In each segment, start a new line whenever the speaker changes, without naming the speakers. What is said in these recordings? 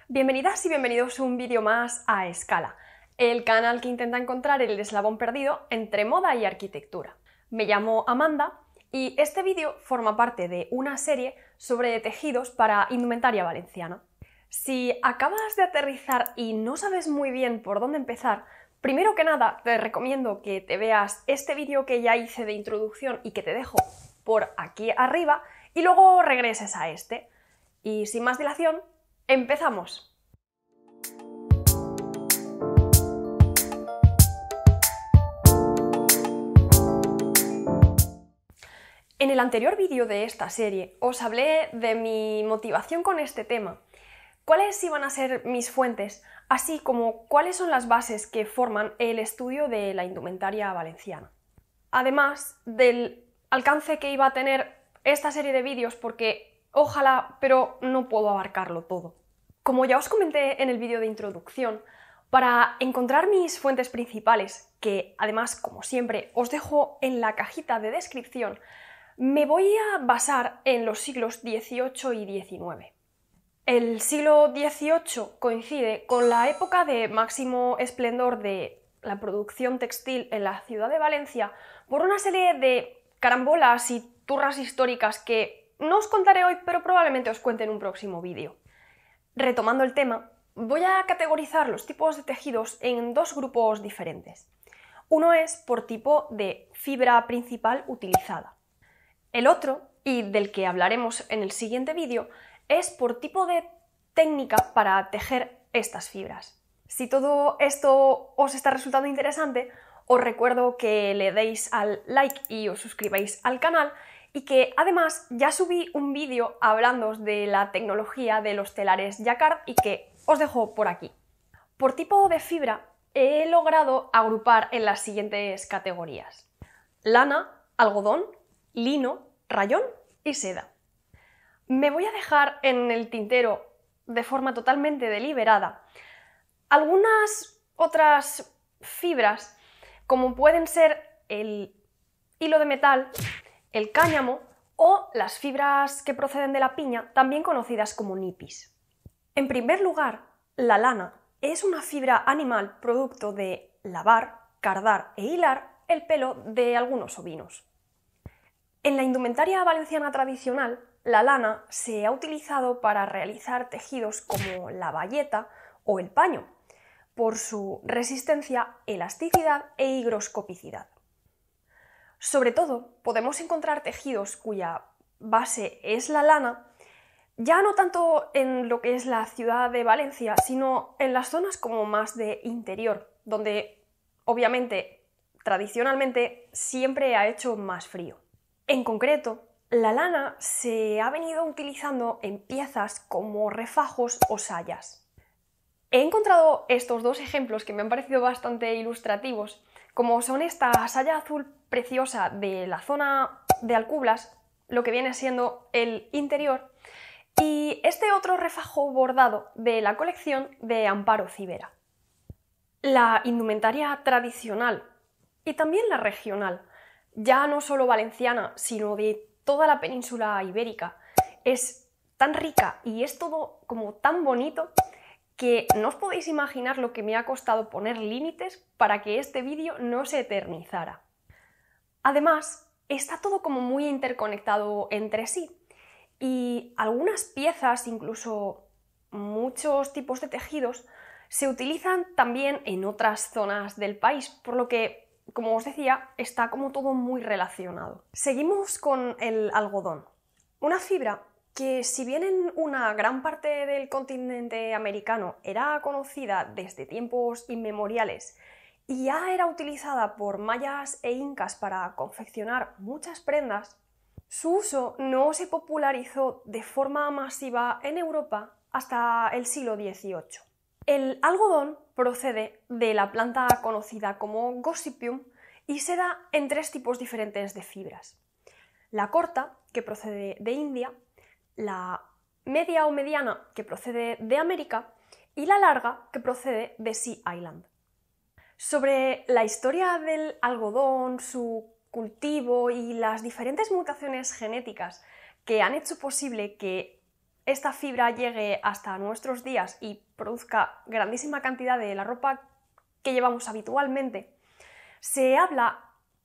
Bienvenidas y bienvenidos a un vídeo más a Escala, el canal que intenta encontrar el eslabón perdido entre moda y arquitectura. Me llamo Amanda y este vídeo forma parte de una serie sobre tejidos para indumentaria valenciana. Si acabas de aterrizar y no sabes muy bien por dónde empezar, primero que nada te recomiendo que te veas este vídeo que ya hice de introducción y que te dejo por aquí arriba y luego regreses a este. Y sin más dilación, ¡empezamos! En el anterior vídeo de esta serie os hablé de mi motivación con este tema, cuáles iban a ser mis fuentes, así como cuáles son las bases que forman el estudio de la indumentaria valenciana. Además del alcance que iba a tener esta serie de vídeos, porque ojalá, pero no puedo abarcarlo todo. Como ya os comenté en el vídeo de introducción, para encontrar mis fuentes principales, que además, como siempre, os dejo en la cajita de descripción, me voy a basar en los siglos XVIII y XIX. El siglo XVIII coincide con la época de máximo esplendor de la producción textil en la ciudad de Valencia por una serie de carambolas y turras históricas que no os contaré hoy, pero probablemente os cuente en un próximo vídeo. Retomando el tema, voy a categorizar los tipos de tejidos en dos grupos diferentes. Uno es por tipo de fibra principal utilizada. El otro, y del que hablaremos en el siguiente vídeo, es por tipo de técnica para tejer estas fibras. Si todo esto os está resultando interesante, os recuerdo que le deis al like y os suscribáis al canal y que además ya subí un vídeo hablándoos de la tecnología de los telares Jacquard y que os dejo por aquí. Por tipo de fibra he logrado agrupar en las siguientes categorías: lana, algodón, lino, rayón y seda. Me voy a dejar en el tintero, de forma totalmente deliberada, algunas otras fibras, como pueden ser el hilo de metal, el cáñamo o las fibras que proceden de la piña, también conocidas como nipis. En primer lugar, la lana es una fibra animal producto de lavar, cardar e hilar el pelo de algunos ovinos. En la indumentaria valenciana tradicional, la lana se ha utilizado para realizar tejidos como la bayeta o el paño, por su resistencia, elasticidad e higroscopicidad. Sobre todo, podemos encontrar tejidos cuya base es la lana, ya no tanto en lo que es la ciudad de Valencia, sino en las zonas como más de interior, donde obviamente, tradicionalmente, siempre ha hecho más frío. En concreto, la lana se ha venido utilizando en piezas como refajos o sayas. He encontrado estos dos ejemplos que me han parecido bastante ilustrativos, como son esta saya azul preciosa de la zona de Alcublas, lo que viene siendo el interior, y este otro refajo bordado de la colección de Amparo Civera. La indumentaria tradicional y también la regional, ya no solo valenciana, sino de toda la península ibérica, es tan rica y es todo como tan bonito que no os podéis imaginar lo que me ha costado poner límites para que este vídeo no se eternizara. Además, está todo como muy interconectado entre sí y algunas piezas, incluso muchos tipos de tejidos, se utilizan también en otras zonas del país, por lo que, como os decía, está como todo muy relacionado. Seguimos con el algodón, una fibra que, si bien en una gran parte del continente americano era conocida desde tiempos inmemoriales y ya era utilizada por mayas e incas para confeccionar muchas prendas, su uso no se popularizó de forma masiva en Europa hasta el siglo XVIII. El algodón procede de la planta conocida como Gossypium y se da en tres tipos diferentes de fibras: la corta, que procede de India, la media o mediana, que procede de América, y la larga, que procede de Sea Island. Sobre la historia del algodón, su cultivo y las diferentes mutaciones genéticas que han hecho posible que esta fibra llegue hasta nuestros días y produzca grandísima cantidad de la ropa que llevamos habitualmente, se habla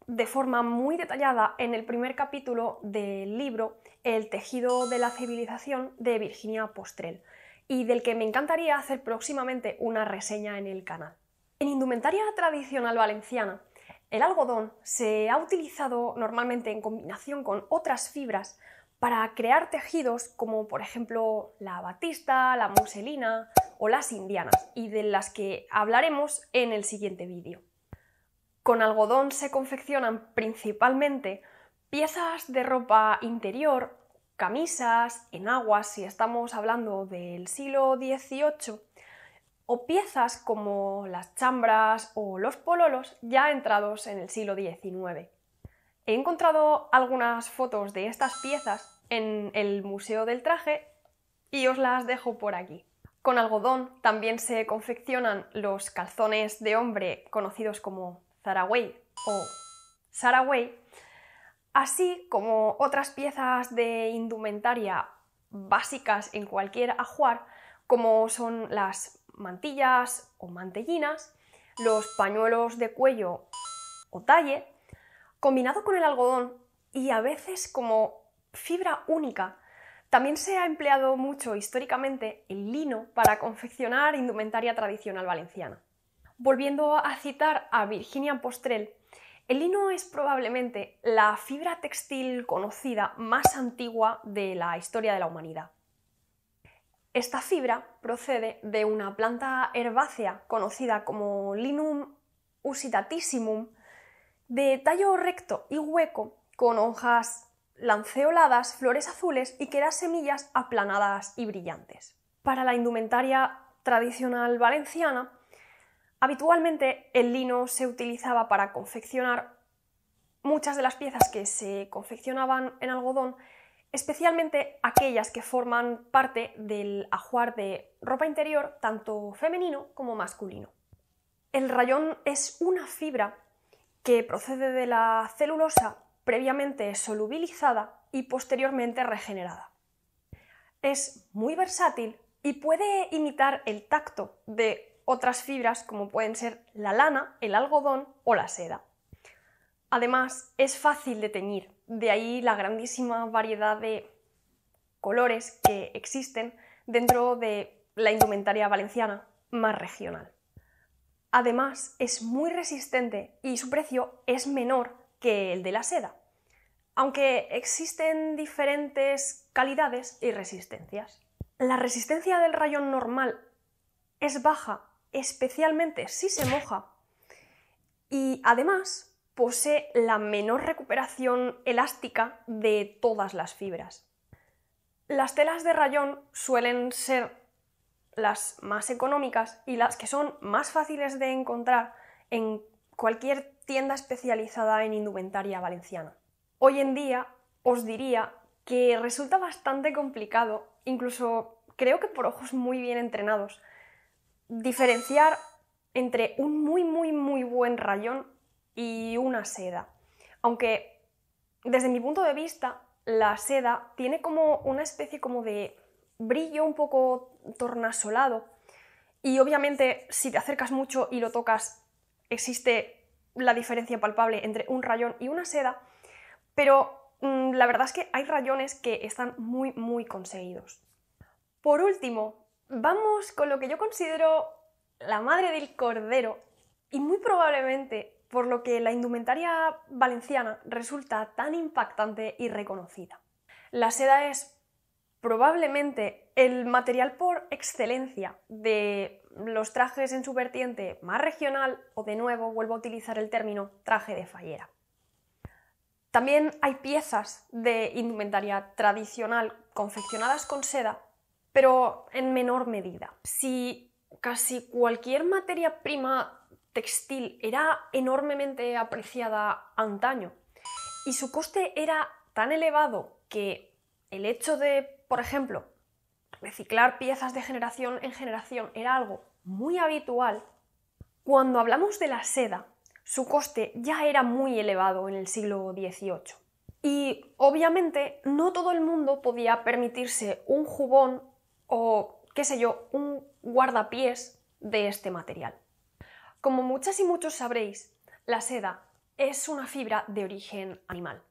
de forma muy detallada en el primer capítulo del libro El tejido de la civilización de Virginia Postrel, y del que me encantaría hacer próximamente una reseña en el canal. En indumentaria tradicional valenciana, el algodón se ha utilizado normalmente en combinación con otras fibras para crear tejidos como por ejemplo la batista, la muselina o las indianas, y de las que hablaremos en el siguiente vídeo. Con algodón se confeccionan principalmente piezas de ropa interior, camisas, enaguas si estamos hablando del siglo XVIII, o piezas como las chambras o los pololos ya entrados en el siglo XIX. He encontrado algunas fotos de estas piezas en el Museo del Traje y os las dejo por aquí. Con algodón también se confeccionan los calzones de hombre conocidos como Zaraway o Saraway, así como otras piezas de indumentaria básicas en cualquier ajuar, como son las mantillas o mantellinas, los pañuelos de cuello o talle, combinado con el algodón y a veces como fibra única. También se ha empleado mucho históricamente el lino para confeccionar indumentaria tradicional valenciana. Volviendo a citar a Virginia Postrel, el lino es probablemente la fibra textil conocida más antigua de la historia de la humanidad. Esta fibra procede de una planta herbácea conocida como Linum usitatissimum, de tallo recto y hueco, con hojas lanceoladas, flores azules y que da semillas aplanadas y brillantes. Para la indumentaria tradicional valenciana, habitualmente el lino se utilizaba para confeccionar muchas de las piezas que se confeccionaban en algodón, especialmente aquellas que forman parte del ajuar de ropa interior tanto femenino como masculino. El rayón es una fibra que procede de la celulosa previamente solubilizada y posteriormente regenerada. Es muy versátil y puede imitar el tacto de otras fibras como pueden ser la lana, el algodón o la seda. Además, es fácil de teñir, de ahí la grandísima variedad de colores que existen dentro de la indumentaria valenciana más regional. Además, es muy resistente y su precio es menor que el de la seda, aunque existen diferentes calidades y resistencias. La resistencia del rayón normal es baja, especialmente si se moja, y además posee la menor recuperación elástica de todas las fibras. Las telas de rayón suelen ser las más económicas y las que son más fáciles de encontrar en cualquier tienda especializada en indumentaria valenciana. Hoy en día os diría que resulta bastante complicado, incluso creo que por ojos muy bien entrenados, diferenciar entre un muy buen rayón y una seda. Aunque desde mi punto de vista la seda tiene como una especie como de brillo un poco tornasolado y obviamente si te acercas mucho y lo tocas existe la diferencia palpable entre un rayón y una seda, pero la verdad es que hay rayones que están muy conseguidos. Por último, vamos con lo que yo considero la madre del cordero y muy probablemente por lo que la indumentaria valenciana resulta tan impactante y reconocida. La seda es probablemente el material por excelencia de los trajes en su vertiente más regional, o de nuevo vuelvo a utilizar el término traje de fallera. También hay piezas de indumentaria tradicional confeccionadas con seda, pero en menor medida. Si casi cualquier materia prima textil era enormemente apreciada antaño y su coste era tan elevado que el hecho de, por ejemplo, reciclar piezas de generación en generación era algo muy habitual, cuando hablamos de la seda, su coste ya era muy elevado en el siglo XVIII. Y obviamente no todo el mundo podía permitirse un jubón o, qué sé yo, un guardapiés de este material. Como muchas y muchos sabréis, la seda es una fibra de origen animal.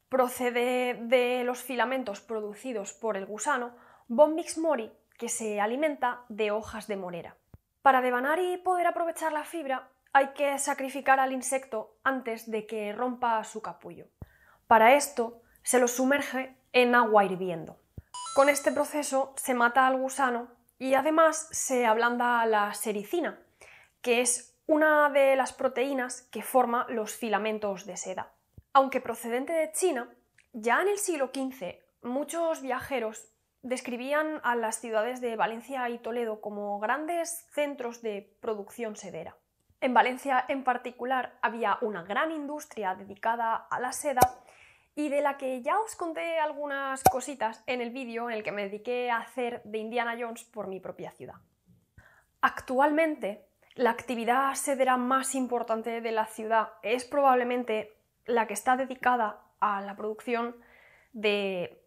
Procede de los filamentos producidos por el gusano Bombyx mori, que se alimenta de hojas de morera. Para devanar y poder aprovechar la fibra hay que sacrificar al insecto antes de que rompa su capullo. Para esto se lo sumerge en agua hirviendo. Con este proceso se mata al gusano y además se ablanda la sericina, que es una de las proteínas que forma los filamentos de seda. Aunque procedente de China, ya en el siglo XV muchos viajeros describían a las ciudades de Valencia y Toledo como grandes centros de producción sedera. En Valencia en particular había una gran industria dedicada a la seda y de la que ya os conté algunas cositas en el vídeo en el que me dediqué a hacer de Indiana Jones por mi propia ciudad. Actualmente, la actividad sedera más importante de la ciudad es probablemente la que está dedicada a la producción de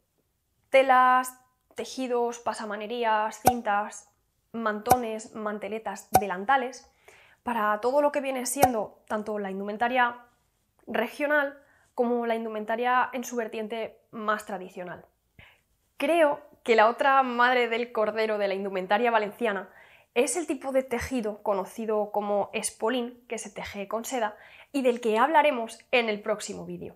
telas, tejidos, pasamanerías, cintas, mantones, manteletas, delantales, para todo lo que viene siendo tanto la indumentaria regional como la indumentaria en su vertiente más tradicional. Creo que la otra madre del cordero de la indumentaria valenciana es el tipo de tejido conocido como espolín, que se teje con seda y del que hablaremos en el próximo vídeo.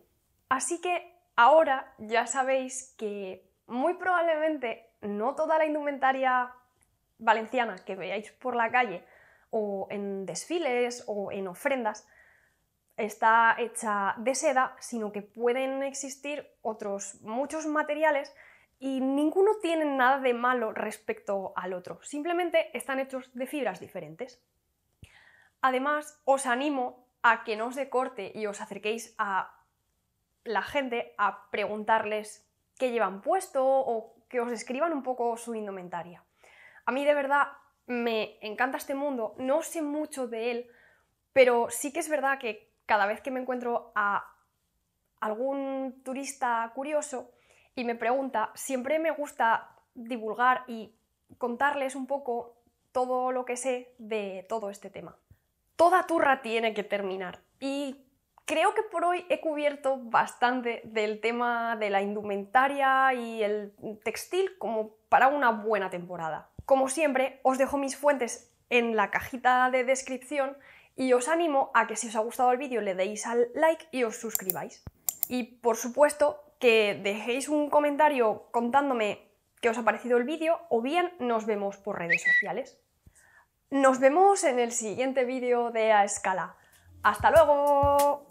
Así que ahora ya sabéis que muy probablemente no toda la indumentaria valenciana que veáis por la calle o en desfiles o en ofrendas está hecha de seda, sino que pueden existir otros muchos materiales y ninguno tiene nada de malo respecto al otro, simplemente están hechos de fibras diferentes. Además, os animo a que no os dé corte y os acerquéis a la gente a preguntarles qué llevan puesto o que os escriban un poco su indumentaria. A mí de verdad me encanta este mundo, no sé mucho de él, pero sí que es verdad que cada vez que me encuentro a algún turista curioso y me pregunta, siempre me gusta divulgar y contarles un poco todo lo que sé de todo este tema. Toda turra tiene que terminar y creo que por hoy he cubierto bastante del tema de la indumentaria y el textil como para una buena temporada. Como siempre, os dejo mis fuentes en la cajita de descripción y os animo a que si os ha gustado el vídeo le deis al like y os suscribáis. Y por supuesto que dejéis un comentario contándome qué os ha parecido el vídeo o bien nos vemos por redes sociales. Nos vemos en el siguiente vídeo de A Escala. ¡Hasta luego!